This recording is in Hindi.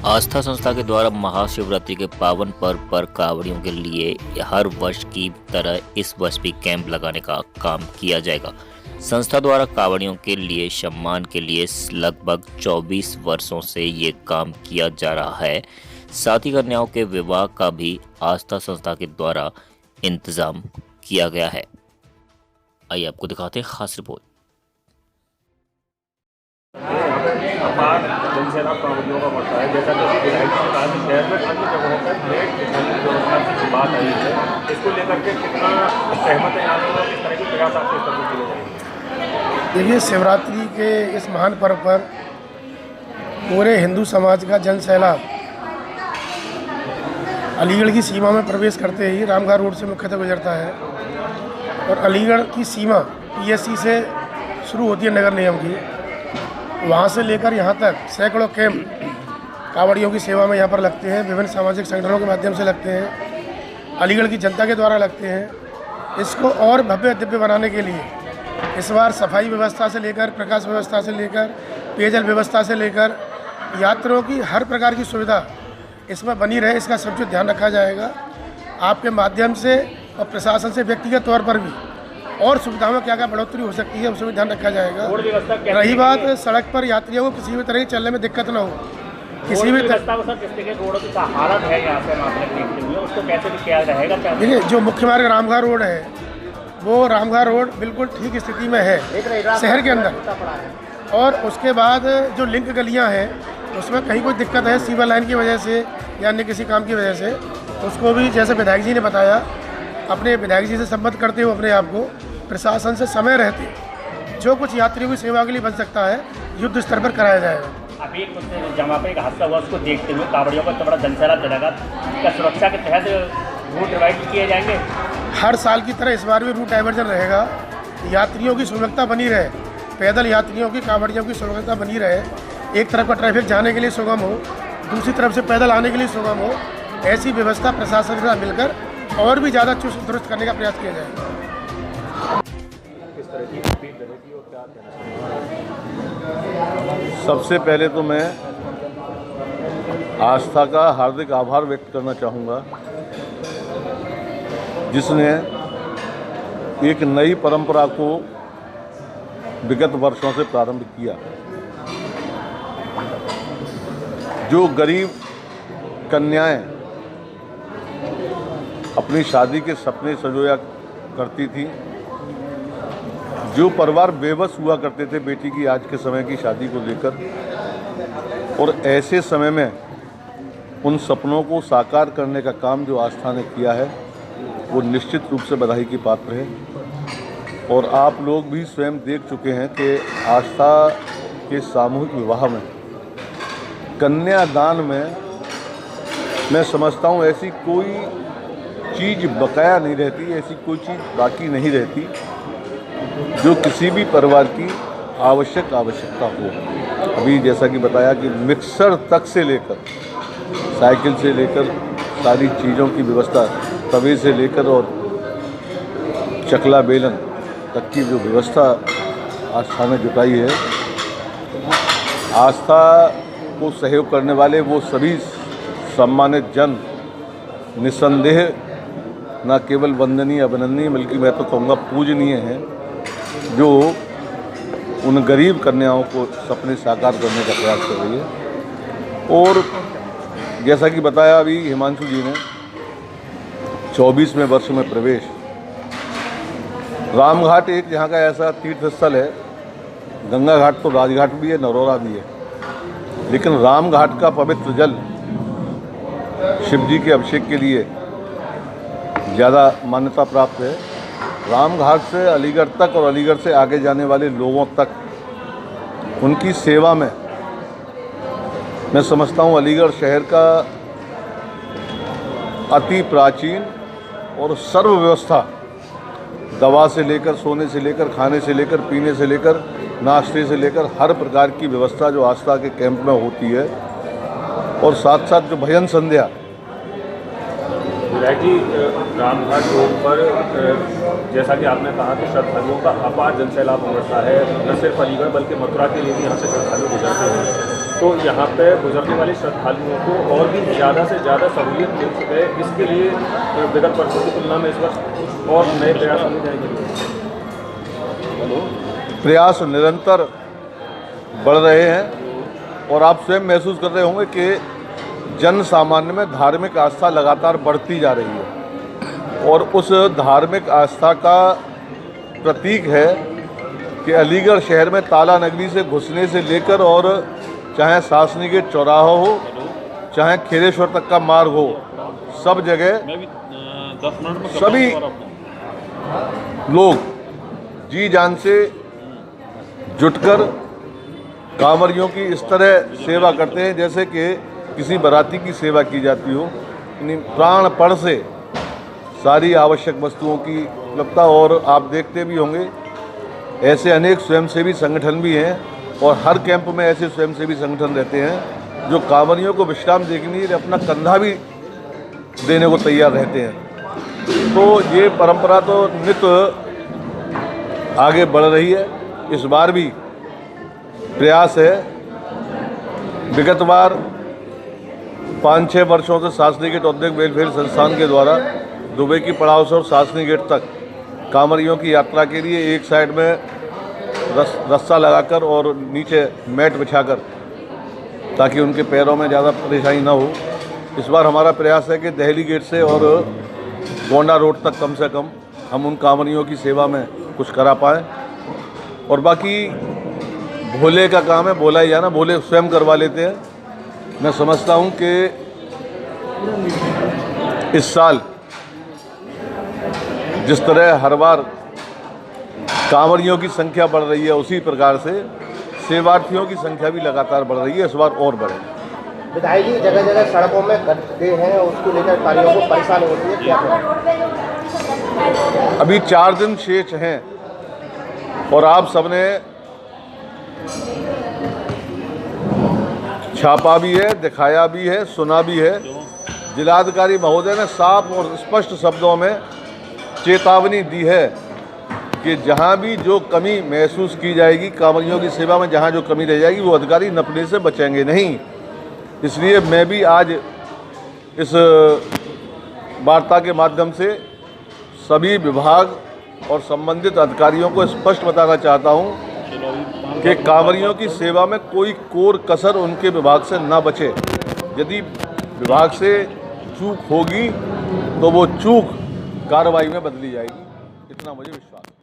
आस्था संस्था के द्वारा महाशिवरात्रि के पावन पर्व पर कांवड़ियों के लिए हर वर्ष की तरह इस वर्ष भी कैंप लगाने का काम किया जाएगा। संस्था द्वारा कांवड़ियों के लिए सम्मान के लिए लगभग 24 वर्षों से ये काम किया जा रहा है। साथ ही कन्याओं के विवाह का भी आस्था संस्था के द्वारा इंतजाम किया गया है। आइए आपको दिखाते हैं खास रिपोर्ट। अपार जनसेना कांवड़ियों का बढ़ता है। जैसा कि विधायक जी ने कहा कि शहर में अन्य जगहों पर प्लेट बिछाने की व्यवस्था की बात आई है, इसको लेकर के कितना सहमत है आप लोग, किस तरह के प्रयास आपके स्तर पर किए जाएंगे? देखिए, शिवरात्रि के इस महान पर्व पर पूरे हिंदू समाज का जन सैलाब अलीगढ़ की सीमा में प्रवेश करते ही रामघाट रोड से मुख्यतः गुजरता है और अलीगढ़ की सीमा पीएससी से शुरू होती है नगर निगम की। वहाँ से लेकर यहाँ तक सैकड़ों कैंप कांवड़ियों की सेवा में यहाँ पर लगते हैं। विभिन्न सामाजिक संगठनों के माध्यम से लगते हैं, अलीगढ़ की जनता के द्वारा लगते हैं। इसको और भव्य दिव्य बनाने के लिए इस बार सफाई व्यवस्था से लेकर, प्रकाश व्यवस्था से लेकर, पेयजल व्यवस्था से लेकर यात्रियों की हर प्रकार की सुविधा इसमें बनी रहे, इसका समुचित ध्यान रखा जाएगा। आपके माध्यम से और प्रशासन से व्यक्तिगत तौर पर भी और सुविधाओं में क्या क्या बढ़ोतरी हो सकती है, उसमें भी ध्यान रखा जाएगा। रही बात सड़क पर यात्रियों को किसी भी तरह की चलने में दिक्कत ना हो, किसी भी देखिए, जो मुख्य मार्ग रामघाट रोड है वो रामघाट रोड बिल्कुल ठीक स्थिति में है शहर के अंदर, और उसके बाद जो लिंक गलियां हैं उसमें कहीं कोई दिक्कत है सीवर लाइन की वजह से या अन्य किसी काम की वजह से, उसको भी जैसे विधायक जी ने बताया, अपने विधायक जी से संबद्ध करते हुए अपने आप को प्रशासन से समय रहते जो कुछ यात्रियों की सेवा के लिए बन सकता है युद्ध स्तर पर कराया जाएगा। अभी जहाँ पे एक हादसा हुआ उसको देखते हुए कांवड़ियों का तो बड़ा जनसैलाब चलेगा, क्या सुरक्षा के तहत रूट डिवाइड किए जाएंगे? हर साल की तरह इस बार भी रूट डाइवर्जन रहेगा, यात्रियों की सुरक्षा बनी रहे, पैदल यात्रियों की, कांवड़ियों की सुरक्षा बनी रहे, एक तरफ का ट्रैफिक जाने के लिए सुगम हो, दूसरी तरफ से पैदल आने के लिए सुगम हो, ऐसी व्यवस्था प्रशासन के साथ मिलकर और भी ज़्यादा चुस्त दुरुस्त करने का प्रयास किया जाएगा। सबसे पहले तो मैं आस्था का हार्दिक आभार व्यक्त करना चाहूँगा, जिसने एक नई परंपरा को विगत वर्षों से प्रारंभ किया। जो गरीब कन्याएं अपनी शादी के सपने संजोया करती थी, जो परिवार बेबस हुआ करते थे बेटी की आज के समय की शादी को लेकर, और ऐसे समय में उन सपनों को साकार करने का काम जो आस्था ने किया है वो निश्चित रूप से बधाई की पात्र है। और आप लोग भी स्वयं देख चुके हैं कि आस्था के सामूहिक विवाह में, कन्यादान में, मैं समझता हूँ ऐसी कोई चीज़ बकाया नहीं रहती, ऐसी कोई चीज़ बाकी नहीं रहती जो किसी भी परिवार की आवश्यकता हो। अभी जैसा कि बताया कि मिक्सर तक से लेकर, साइकिल से लेकर, सारी चीज़ों की व्यवस्था, तवे से लेकर और चकला बेलन तक की जो व्यवस्था आस्था ने जुटाई है। आस्था को सहयोग करने वाले वो सभी सम्मानित जन निस्संदेह न केवल वंदनीय, अभिनंदनीय, बल्कि मैं तो कहूँगा पूजनीय हैं, जो उन गरीब कन्याओं को सपने साकार करने का प्रयास कर रही है। और जैसा कि बताया अभी हिमांशु जी ने, 24वें वर्ष में प्रवेश, रामघाट एक यहाँ का ऐसा तीर्थ स्थल है, गंगा घाट तो राजघाट भी है, नरौरा भी है, लेकिन रामघाट का पवित्र जल शिव जी के अभिषेक के लिए ज़्यादा मान्यता प्राप्त है। रामघाट से अलीगढ़ तक और अलीगढ़ से आगे जाने वाले लोगों तक उनकी सेवा में मैं समझता हूँ अलीगढ़ शहर का अति प्राचीन और सर्व व्यवस्था, दवा से लेकर, सोने से लेकर, खाने से लेकर, पीने से लेकर, नाश्ते से लेकर, हर प्रकार की व्यवस्था जो आस्था के कैंप में होती है। और साथ साथ जो भजन संध्या, विधायक जी, रामघाट रोड पर जैसा कि आपने कहा कि श्रद्धालुओं का अपार जनसैलाब उमड़ता है, न सिर्फ अलीगढ़ बल्कि मथुरा के लिए भी यहाँ से श्रद्धालु गुजरते हैं। तो यहाँ पे गुजरने वाले श्रद्धालुओं को और भी ज़्यादा से ज़्यादा सहूलियत मिल सके, इसके लिए विगत वर्षों की तुलना में इस वर्ष और नए प्रयास होने जाएंगे। प्रयास निरंतर बढ़ रहे हैं और आप स्वयं महसूस कर रहे होंगे कि जन सामान्य में धार्मिक आस्था लगातार बढ़ती जा रही है और उस धार्मिक आस्था का प्रतीक है कि अलीगढ़ शहर में ताला नगरी से घुसने से लेकर और चाहे शासनी गेट चौराहा हो, चाहे खेरेश्वर तक का मार्ग हो, सब जगह सभी लोग जी जान से जुटकर कांवरियों की इस तरह सेवा करते हैं जैसे कि किसी बाराती की सेवा की जाती हो। यानी प्राणपण से सारी आवश्यक वस्तुओं की उपलब्धता, और आप देखते भी होंगे ऐसे अनेक स्वयंसेवी संगठन भी हैं और हर कैंप में ऐसे स्वयंसेवी संगठन रहते हैं जो कांवरियों को विश्राम देने के लिए अपना कंधा भी देने को तैयार रहते हैं। तो ये परंपरा तो नित्य आगे बढ़ रही है। इस बार भी प्रयास है, विगत बार 5-6 वर्षों से शासनी गेट औद्योगिक वेलफेयर संस्थान के द्वारा दुबई की पड़ाव से और शासनी गेट तक कांवरियों की यात्रा के लिए एक साइड में रस्सा लगाकर और नीचे मैट बिछाकर, ताकि उनके पैरों में ज़्यादा परेशानी ना हो। इस बार हमारा प्रयास है कि दिल्ली गेट से और गोंडा रोड तक कम से कम हम उन कांवरियों की सेवा में कुछ करा पाएँ। और बाकी भोले का काम है, भोला ही जाना, भोले स्वयं करवा लेते हैं। मैं समझता हूँ कि इस साल जिस तरह हर बार कांवरियों की संख्या बढ़ रही है, उसी प्रकार से सेवार्थियों की संख्या भी लगातार बढ़ रही है, इस बार और बढ़ेगी। विधायक जी, जगह जगह सड़कों में गड्ढे हैं, उसको लेकर कार्यों को परेशानी होती है, क्या करें? अभी 4 दिन शेष हैं और आप सबने छापा भी है, दिखाया भी है, सुना भी है। जिलाधिकारी महोदय ने साफ और स्पष्ट शब्दों में चेतावनी दी है कि जहां भी जो कमी महसूस की जाएगी कांवरियों की सेवा में, जहां जो कमी रह जाएगी वो अधिकारी नपने से बचेंगे नहीं। इसलिए मैं भी आज इस वार्ता के माध्यम से सभी विभाग और संबंधित अधिकारियों को स्पष्ट बताना चाहता हूं कि कांवरियों की सेवा में कोई कोर कसर उनके विभाग से ना बचे। यदि विभाग से चूक होगी तो वो चूक कार्रवाई में बदली जाएगी, इतना मुझे विश्वास है।